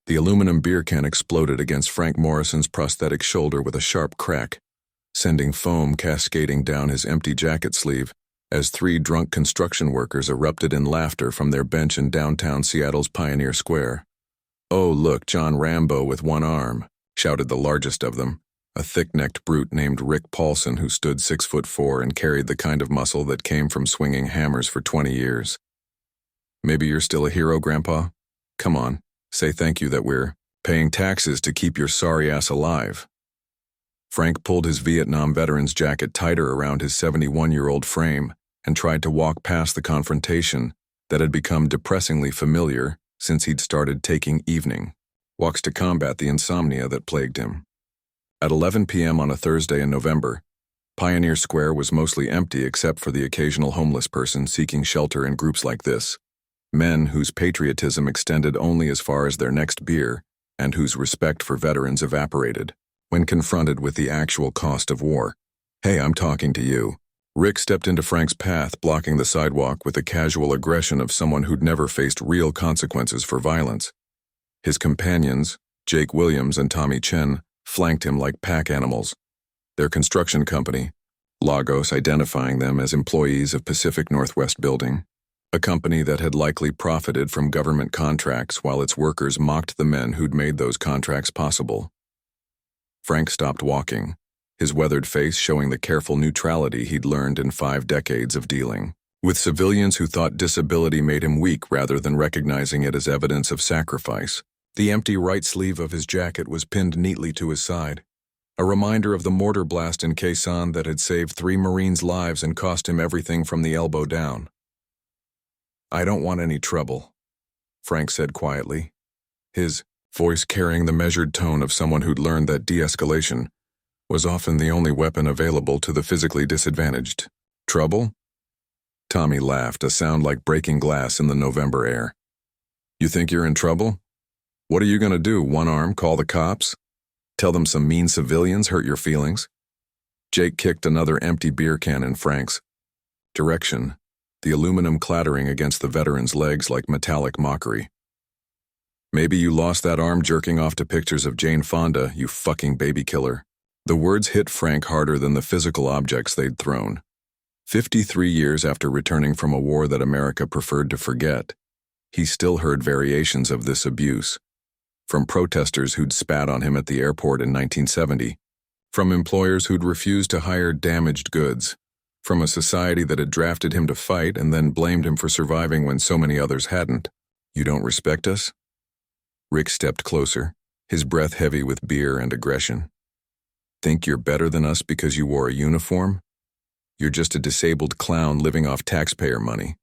The aluminum beer can exploded against Frank Morrison's prosthetic shoulder with a sharp crack, sending foam cascading down his empty jacket sleeve as three drunk construction workers erupted in laughter from their bench in downtown Seattle's Pioneer Square. "Oh, look, John Rambo with one arm," shouted the largest of them, a thick-necked brute named Rick Paulson who stood 6'4" and carried the kind of muscle that came from swinging hammers for 20 years. "Maybe you're still a hero, Grandpa? Come on, say thank you that we're paying taxes to keep your sorry ass alive." Frank pulled his Vietnam veteran's jacket tighter around his 71-year-old frame and tried to walk past the confrontation that had become depressingly familiar since he'd started taking evening walks to combat the insomnia that plagued him. At 11 p.m. on a Thursday in November, Pioneer Square was mostly empty except for the occasional homeless person seeking shelter in groups like this, men whose patriotism extended only as far as their next beer and whose respect for veterans evaporated when confronted with the actual cost of war. "Hey, I'm talking to you." Rick stepped into Frank's path, blocking the sidewalk with the casual aggression of someone who'd never faced real consequences for violence. His companions, Jake Williams and Tommy Chen, flanked him like pack animals, their construction company, Lagos, identifying them as employees of Pacific Northwest Building, a company that had likely profited from government contracts while its workers mocked the men who'd made those contracts possible. Frank stopped walking, his weathered face showing the careful neutrality he'd learned in 5 decades of dealing with civilians who thought disability made him weak rather than recognizing it as evidence of sacrifice. The empty right sleeve of his jacket was pinned neatly to his side, a reminder of the mortar blast in Quezon that had saved 3 Marines' lives and cost him everything from the elbow down. "I don't want any trouble," Frank said quietly, his voice carrying the measured tone of someone who'd learned that de-escalation was often the only weapon available to the physically disadvantaged. "Trouble?" Tommy laughed, a sound like breaking glass in the November air. "You think you're in trouble? What are you gonna do, one arm, call the cops? Tell them some mean civilians hurt your feelings?" Jake kicked another empty beer can in Frank's direction, the aluminum clattering against the veteran's legs like metallic mockery. "Maybe you lost that arm jerking off to pictures of Jane Fonda, you fucking baby killer." The words hit Frank harder than the physical objects they'd thrown. 53 years after returning from a war that America preferred to forget, he still heard variations of this abuse. From protesters who'd spat on him at the airport in 1970, from employers who'd refused to hire damaged goods, from a society that had drafted him to fight and then blamed him for surviving when so many others hadn't. "You don't respect us?" Rick stepped closer, his breath heavy with beer and aggression. "Think you're better than us because you wore a uniform? You're just a disabled clown living off taxpayer money."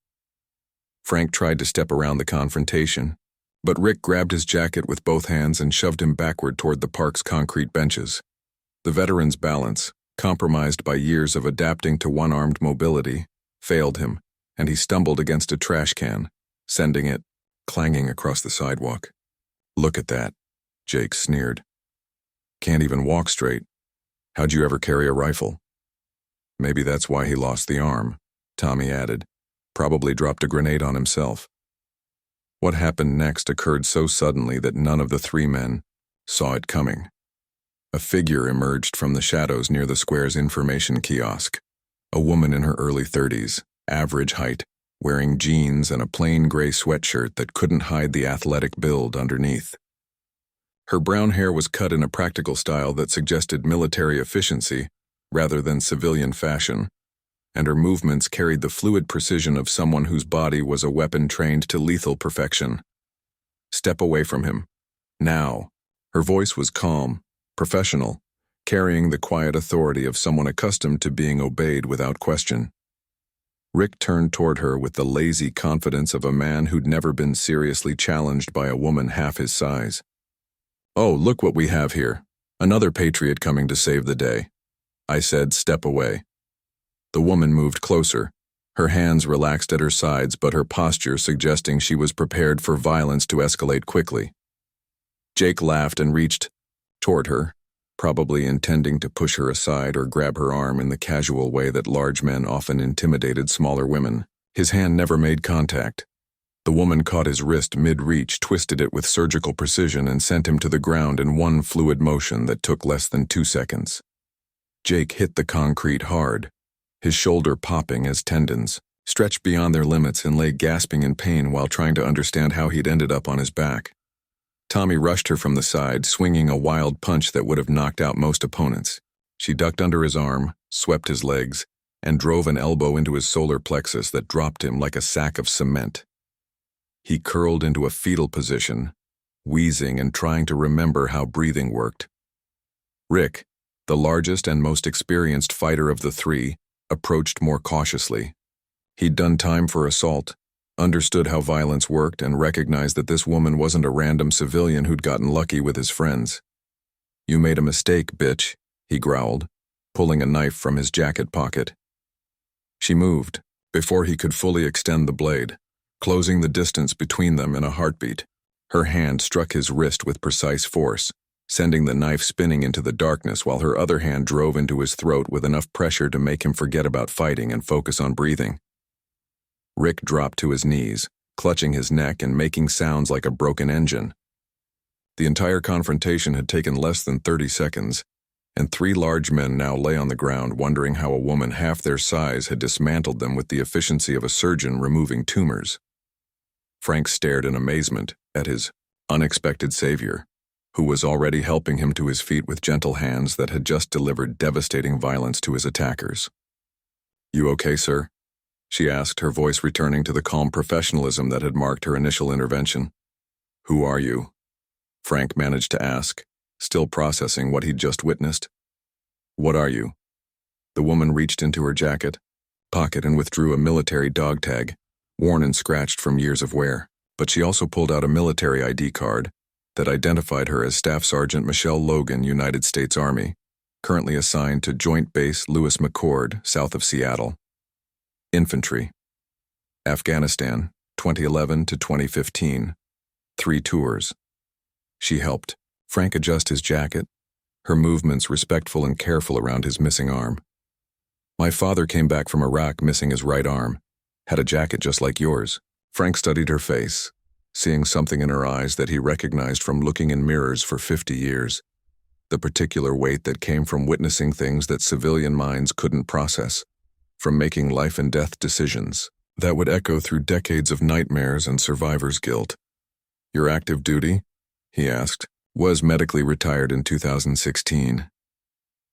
Frank tried to step around the confrontation, but Rick grabbed his jacket with both hands and shoved him backward toward the park's concrete benches. The veteran's balance, compromised by years of adapting to one-armed mobility, failed him, and he stumbled against a trash can, sending it clanging across the sidewalk. "Look at that," Jake sneered. "Can't even walk straight. How'd you ever carry a rifle?" "Maybe that's why he lost the arm," Tommy added. "Probably dropped a grenade on himself." What happened next occurred so suddenly that none of the 3 men saw it coming. A figure emerged from the shadows near the square's information kiosk. A woman in her early 30s, average height, wearing jeans and a plain gray sweatshirt that couldn't hide the athletic build underneath. Her brown hair was cut in a practical style that suggested military efficiency rather than civilian fashion, and her movements carried the fluid precision of someone whose body was a weapon trained to lethal perfection. "Step away from him. Now." Her voice was calm, professional, carrying the quiet authority of someone accustomed to being obeyed without question. Rick turned toward her with the lazy confidence of a man who'd never been seriously challenged by a woman half his size. "Oh, look what we have here. Another patriot coming to save the day." I said, "Step away." The woman moved closer, her hands relaxed at her sides but her posture suggesting she was prepared for violence to escalate quickly. Jake laughed and reached toward her, probably intending to push her aside or grab her arm in the casual way that large men often intimidated smaller women. His hand never made contact. The woman caught his wrist mid-reach, twisted it with surgical precision, and sent him to the ground in one fluid motion that took less than 2 seconds. Jake hit the concrete hard, his shoulder popping as tendons stretched beyond their limits, and lay gasping in pain while trying to understand how he'd ended up on his back. Tommy rushed her from the side, swinging a wild punch that would have knocked out most opponents. She ducked under his arm, swept his legs, and drove an elbow into his solar plexus that dropped him like a sack of cement. He curled into a fetal position, wheezing and trying to remember how breathing worked. Rick, the largest and most experienced fighter of the three, approached more cautiously. He'd done time for assault, understood how violence worked, and recognized that this woman wasn't a random civilian who'd gotten lucky with his friends. "You made a mistake, bitch," he growled, pulling a knife from his jacket pocket. She moved, before he could fully extend the blade, closing the distance between them in a heartbeat. Her hand struck his wrist with precise force, sending the knife spinning into the darkness, while her other hand drove into his throat with enough pressure to make him forget about fighting and focus on breathing. Rick dropped to his knees, clutching his neck and making sounds like a broken engine. The entire confrontation had taken less than 30 seconds, and 3 large men now lay on the ground, wondering how a woman half their size had dismantled them with the efficiency of a surgeon removing tumors. Frank stared in amazement at his unexpected savior, who was already helping him to his feet with gentle hands that had just delivered devastating violence to his attackers. "You okay, sir?" she asked, her voice returning to the calm professionalism that had marked her initial intervention. "Who are you?" Frank managed to ask, still processing what he'd just witnessed. "What are you?" The woman reached into her jacket pocket and withdrew a military dog tag, worn and scratched from years of wear, but she also pulled out a military ID card that identified her as Staff Sergeant Michelle Logan, United States Army, currently assigned to Joint Base Lewis McChord, south of Seattle. Infantry. Afghanistan, 2011 to 2015. 3 tours. She helped Frank adjust his jacket, her movements respectful and careful around his missing arm. "My father came back from Iraq missing his right arm. Had a jacket just like yours." Frank studied her face, seeing something in her eyes that he recognized from looking in mirrors for 50 years. The particular weight that came from witnessing things that civilian minds couldn't process, from making life and death decisions that would echo through decades of nightmares and survivor's guilt. "Your active duty?" he asked. "Was medically retired in 2016.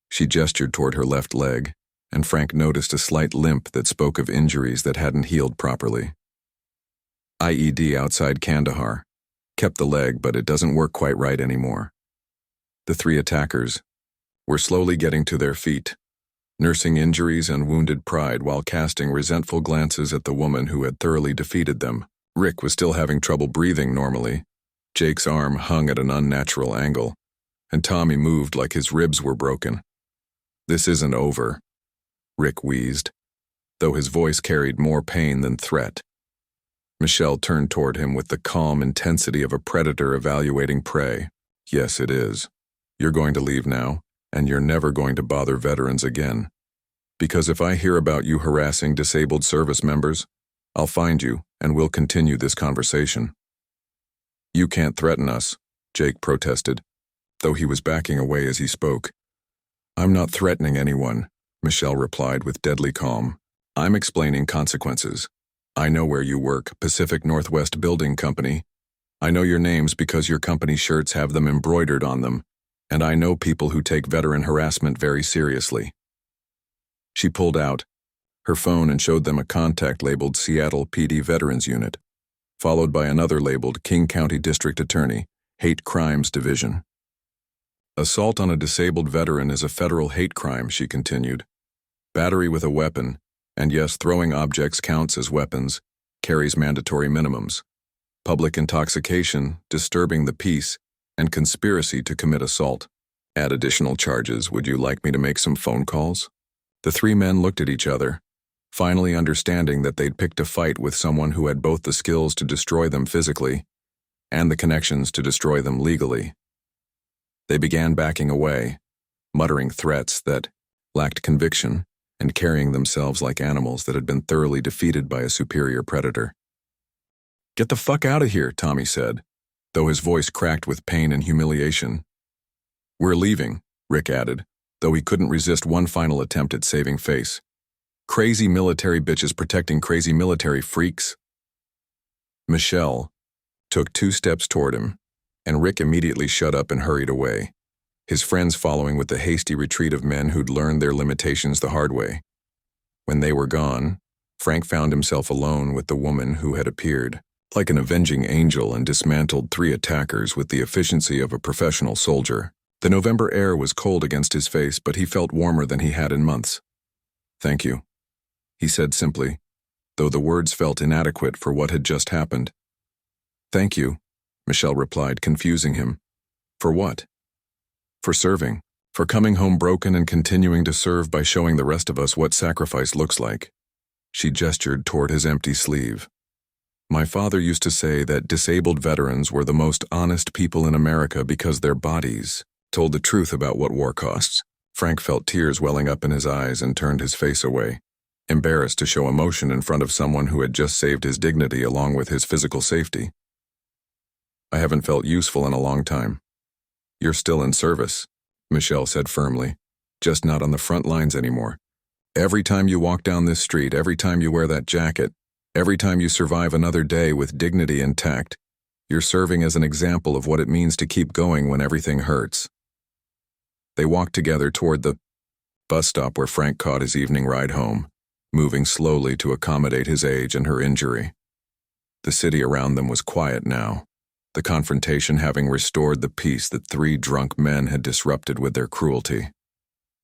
She gestured toward her left leg, and Frank noticed a slight limp that spoke of injuries that hadn't healed properly. "IED outside Kandahar. Kept the leg, but it doesn't work quite right anymore." The 3 attackers were slowly getting to their feet, nursing injuries and wounded pride while casting resentful glances at the woman who had thoroughly defeated them. Rick was still having trouble breathing normally. Jake's arm hung at an unnatural angle, and Tommy moved like his ribs were broken. "This isn't over," Rick wheezed, though his voice carried more pain than threat. Michelle turned toward him with the calm intensity of a predator evaluating prey. "Yes, it is. You're going to leave now, and you're never going to bother veterans again. Because if I hear about you harassing disabled service members, I'll find you, and we'll continue this conversation." "You can't threaten us," Jake protested, though he was backing away as he spoke. "I'm not threatening anyone," Michelle replied with deadly calm. "I'm explaining consequences. I know where you work, Pacific Northwest Building Company. I know your names because your company shirts have them embroidered on them, and I know people who take veteran harassment very seriously." She pulled out her phone and showed them a contact labeled Seattle PD Veterans Unit, followed by another labeled King County District Attorney, Hate Crimes Division. "Assault on a disabled veteran is a federal hate crime," she continued. "Battery with a weapon, and yes, throwing objects counts as weapons, carries mandatory minimums. Public intoxication, disturbing the peace, and conspiracy to commit assault. Add additional charges. Would you like me to make some phone calls?" The 3 men looked at each other, finally understanding that they'd picked a fight with someone who had both the skills to destroy them physically and the connections to destroy them legally. They began backing away, muttering threats that lacked conviction and carrying themselves like animals that had been thoroughly defeated by a superior predator. "Get the fuck out of here," Tommy said, though his voice cracked with pain and humiliation. "We're leaving," Rick added, though he couldn't resist one final attempt at saving face. "Crazy military bitches protecting crazy military freaks." Michelle took 2 steps toward him, and Rick immediately shut up and hurried away, his friends following with the hasty retreat of men who'd learned their limitations the hard way. When they were gone, Frank found himself alone with the woman who had appeared like an avenging angel and dismantled 3 attackers with the efficiency of a professional soldier. The November air was cold against his face, but he felt warmer than he had in months. "Thank you," he said simply, though the words felt inadequate for what had just happened. "Thank you," Michelle replied, confusing him. "For what?" "For serving. For coming home broken and continuing to serve by showing the rest of us what sacrifice looks like." She gestured toward his empty sleeve. "My father used to say that disabled veterans were the most honest people in America because their bodies told the truth about what war costs." Frank felt tears welling up in his eyes and turned his face away, embarrassed to show emotion in front of someone who had just saved his dignity along with his physical safety. "I haven't felt useful in a long time." "You're still in service," Michelle said firmly, "just not on the front lines anymore. Every time you walk down this street, every time you wear that jacket, every time you survive another day with dignity intact, you're serving as an example of what it means to keep going when everything hurts." They walked together toward the bus stop where Frank caught his evening ride home, moving slowly to accommodate his age and her injury. The city around them was quiet now, the confrontation having restored the peace that 3 drunk men had disrupted with their cruelty.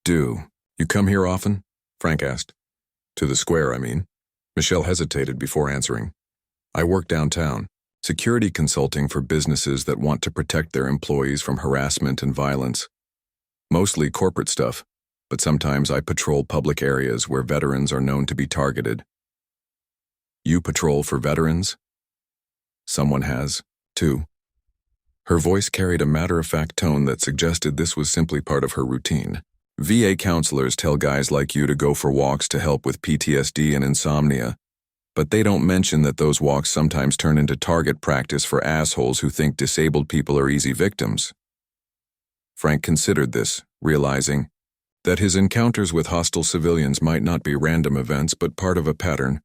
"Do you come here often?" Frank asked. "To the square, I mean." Michelle hesitated before answering. "I work downtown, security consulting for businesses that want to protect their employees from harassment and violence. Mostly corporate stuff, but sometimes I patrol public areas where veterans are known to be targeted." "You patrol for veterans?" "Someone has, too." Her voice carried a matter-of-fact tone that suggested this was simply part of her routine. "VA counselors tell guys like you to go for walks to help with PTSD and insomnia, but they don't mention that those walks sometimes turn into target practice for assholes who think disabled people are easy victims." Frank considered this, realizing that his encounters with hostile civilians might not be random events but part of a pattern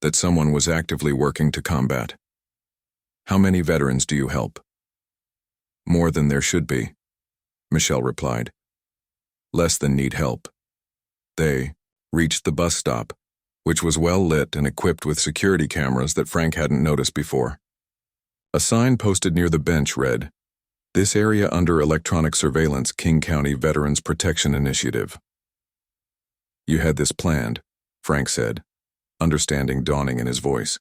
that someone was actively working to combat. "How many veterans do you help?" "More than there should be," Michelle replied. "Less than need help." They reached the bus stop, which was well lit and equipped with security cameras that Frank hadn't noticed before. A sign posted near the bench read, "This area under electronic surveillance, King County Veterans Protection Initiative." "You had this planned," Frank said, understanding dawning in his voice.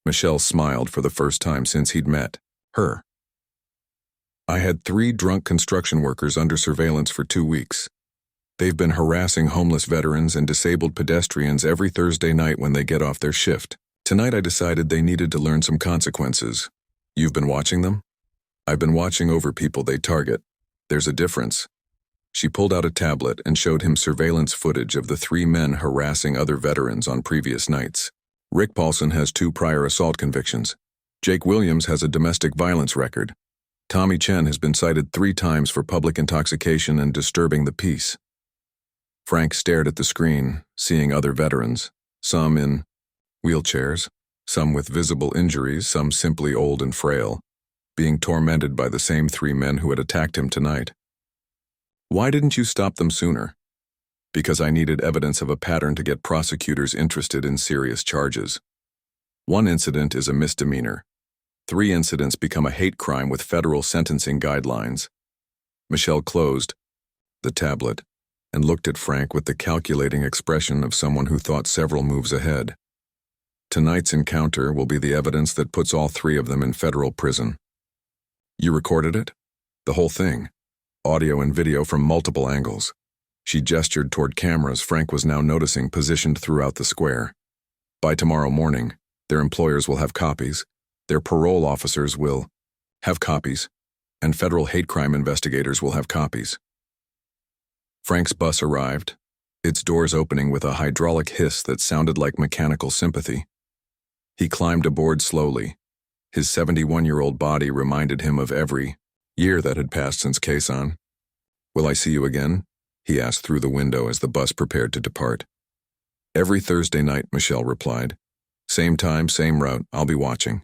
Michelle smiled for the first time since he'd met her. "I had 3 drunk construction workers under surveillance for 2 weeks. They've been harassing homeless veterans and disabled pedestrians every Thursday night when they get off their shift. Tonight I decided they needed to learn some consequences. You've been watching them?" "I've been watching over people they target. There's a difference." She pulled out a tablet and showed him surveillance footage of the 3 men harassing other veterans on previous nights. "Rick Paulson has 2 prior assault convictions. Jake Williams has a domestic violence record. Tommy Chen has been cited 3 times for public intoxication and disturbing the peace." Frank stared at the screen, seeing other veterans, some in wheelchairs, some with visible injuries, some simply old and frail, being tormented by the same 3 men who had attacked him tonight. "Why didn't you stop them sooner?" "Because I needed evidence of a pattern to get prosecutors interested in serious charges. 1 incident is a misdemeanor. 3 incidents become a hate crime with federal sentencing guidelines." Michelle closed the tablet and looked at Frank with the calculating expression of someone who thought several moves ahead. "Tonight's encounter will be the evidence that puts all 3 of them in federal prison." "You recorded it?" "The whole thing. Audio and video from multiple angles." She gestured toward cameras Frank was now noticing positioned throughout the square. "By tomorrow morning, their employers will have copies, their parole officers will have copies, and federal hate crime investigators will have copies." Frank's bus arrived, its doors opening with a hydraulic hiss that sounded like mechanical sympathy. He climbed aboard slowly. His 71-year-old body reminded him of every year that had passed since Quezon. "Will I see you again?" he asked through the window as the bus prepared to depart. "Every Thursday night," Michelle replied. "Same time, same route, I'll be watching."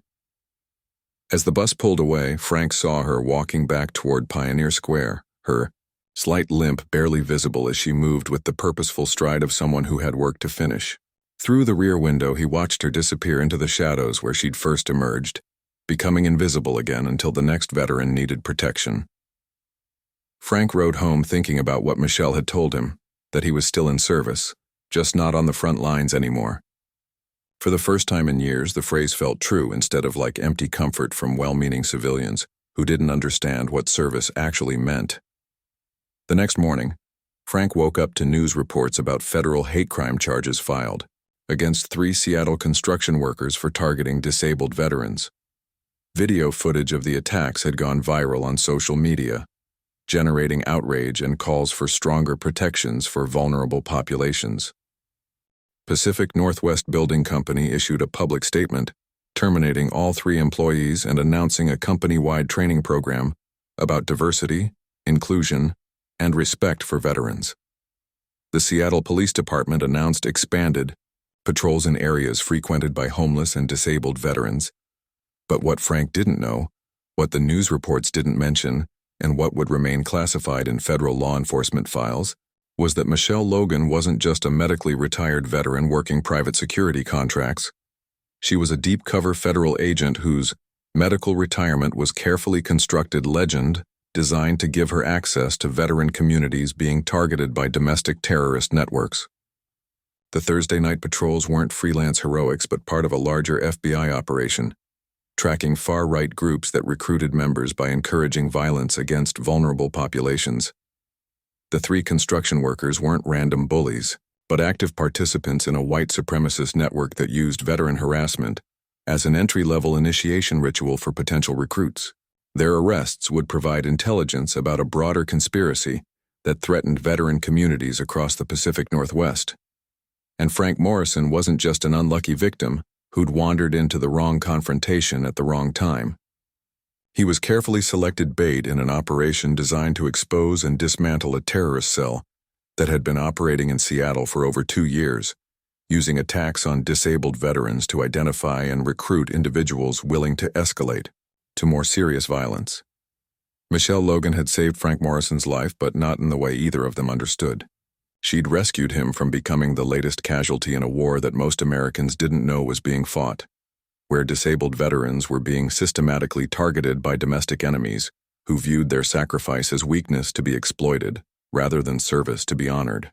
As the bus pulled away, Frank saw her walking back toward Pioneer Square, her slight limp barely visible as she moved with the purposeful stride of someone who had work to finish. Through the rear window, he watched her disappear into the shadows where she'd first emerged, becoming invisible again until the next veteran needed protection. Frank rode home thinking about what Michelle had told him, that he was still in service, just not on the front lines anymore. For the first time in years, the phrase felt true instead of like empty comfort from well-meaning civilians who didn't understand what service actually meant. The next morning, Frank woke up to news reports about federal hate crime charges filed against 3 Seattle construction workers for targeting disabled veterans. Video footage of the attacks had gone viral on social media, generating outrage and calls for stronger protections for vulnerable populations. Pacific Northwest Building Company issued a public statement terminating all 3 employees and announcing a company-wide training program about diversity, inclusion, and respect for veterans. The Seattle Police Department announced expanded patrols in areas frequented by homeless and disabled veterans. But what Frank didn't know, what the news reports didn't mention, and what would remain classified in federal law enforcement files, was that Michelle Logan wasn't just a medically retired veteran working private security contracts. She was a deep-cover federal agent whose medical retirement was carefully constructed legend designed to give her access to veteran communities being targeted by domestic terrorist networks. The Thursday night patrols weren't freelance heroics but part of a larger FBI operation, tracking far-right groups that recruited members by encouraging violence against vulnerable populations. The 3 construction workers weren't random bullies, but active participants in a white supremacist network that used veteran harassment as an entry-level initiation ritual for potential recruits. Their arrests would provide intelligence about a broader conspiracy that threatened veteran communities across the Pacific Northwest. And Frank Morrison wasn't just an unlucky victim who'd wandered into the wrong confrontation at the wrong time. He was carefully selected bait in an operation designed to expose and dismantle a terrorist cell that had been operating in Seattle for over 2 years, using attacks on disabled veterans to identify and recruit individuals willing to escalate to more serious violence. Michelle Logan had saved Frank Morrison's life, but not in the way either of them understood. She'd rescued him from becoming the latest casualty in a war that most Americans didn't know was being fought, where disabled veterans were being systematically targeted by domestic enemies who viewed their sacrifice as weakness to be exploited rather than service to be honored.